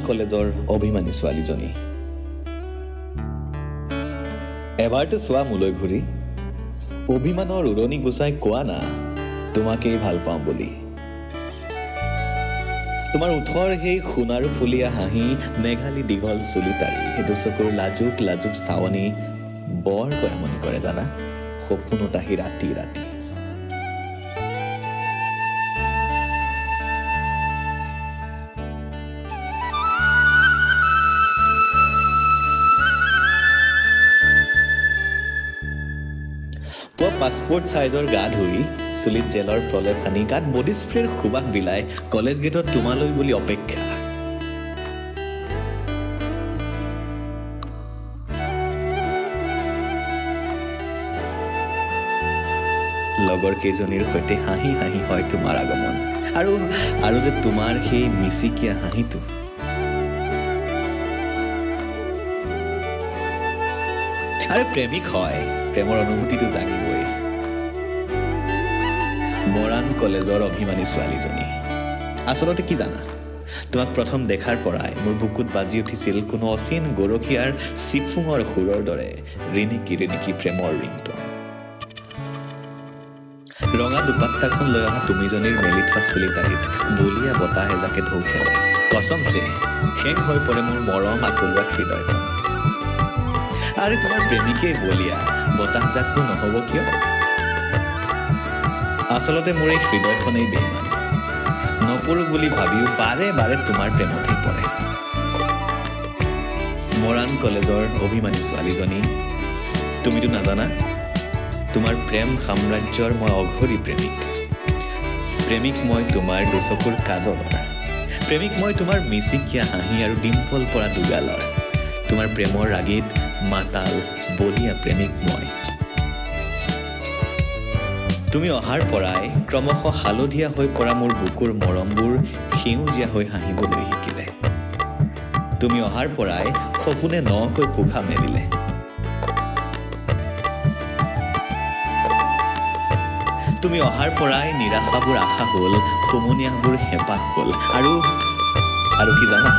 কলেজৰ অভিমানী ছোৱালীজনী। এবাৰতো চোৱা মোলৈ ঘূৰি, অভিমানৰ উৰণি গুচাই কোৱা না তোমাকেই ভাল পাওঁ বুলি। তোমাৰ ওঠৰ সেই সোণাৰু ফুলীয়া হাঁহি, মেঘালী দীঘল চুলি তাৰি, দুচকুৰ লাজুক লাজুক চাৱনি বৰকৈ আমনি কৰে জানা, সপোনত আহি ৰাতি ৰাতি। পুৱা পাছপোৰ্ট চাইজৰ গা ধুই, চুলিত জেলৰ প্ৰলেপ সানি, গাত বডি স্প্ৰেৰ সুবাস বিলাই কলেজ গেটত তোমালৈ বুলি অপেক্ষা। লগৰ কেইজনীৰ সৈতে হাঁহি হাঁহি হয় তোমাৰ আগমন, আৰু যে তোমাৰ সেই মিচিকীয়া হাঁহিটো। আৰু প্ৰেমিক হয়, প্ৰেমৰ অনুভূতিটো জানিবই। মৰাণ কলেজৰ অভিমানী ছোৱালীজনী। আচলতে কি জানা, তোমাক প্ৰথম দেখাৰ পৰাই মোৰ বুকুত বাজি উঠিছিল কোনো অচিন গৰখীয়াৰ চিফুঙৰ সুৰৰ দৰে ৰিণিকি ৰিণিকি প্ৰেমৰ ৰিংটো। ৰঙা দুপাট্টাখন লৈ অহা তুমিজনীৰ মেলি থোৱা চুলি তাৰিত বলিয়া বতাহ এজাকে ঢৌ খেলে। কচমছে শেষ হৈ পৰে মোৰ মৰম আকলোৱা হৃদয়খন। আৰে তোমাৰ প্ৰেমিকেই বলিয়া, বতাহজাকটো নহ'ব কিয়? আচলতে মোৰ এই হৃদয়খনেই বেইমান, নপৰো বুলি ভাবিও বাৰে বাৰে তোমাৰ প্ৰেমতেই পৰে। মৰাণ কলেজৰ অভিমানী ছোৱালীজনী, তুমিতো নাজানা, তোমাৰ প্ৰেম সাম্ৰাজ্যৰ মই অঘৰী প্ৰেমিক। প্ৰেমিক মই তোমাৰ দুচকুৰ কাজলৰ, প্ৰেমিক মই তোমাৰ মিচিকীয়া হাঁহি আৰু ডিম্পল পৰা দুগালৰ, তোমাৰ প্ৰেমৰ ৰাগীত মাতাল বলিয়া প্ৰেমিক মই। তুমি অহাৰ পৰাই ক্ৰমশ হালধীয়া হৈ পৰা মোৰ বুকুৰ মৰমবোৰ সেউজীয়া হৈ হাঁহিবলৈ শিকিলে। তুমি অহাৰ পৰাই সপোনে নকৈ পোখা মেলিলে। তুমি অহাৰ পৰাই নিৰাশাবোৰ আশা হ'ল, সমনীয়াবোৰ হেঁপাহ হ'ল, আৰু কি জানা,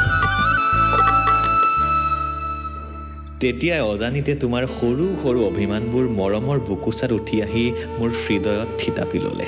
তেতিয়াই অজানিতে তোমাৰ সৰু সৰু অভিমানবোৰ মৰমৰ বুকুচাত উঠি আহি মোৰ হৃদয়ত থিতাপি ল'লে।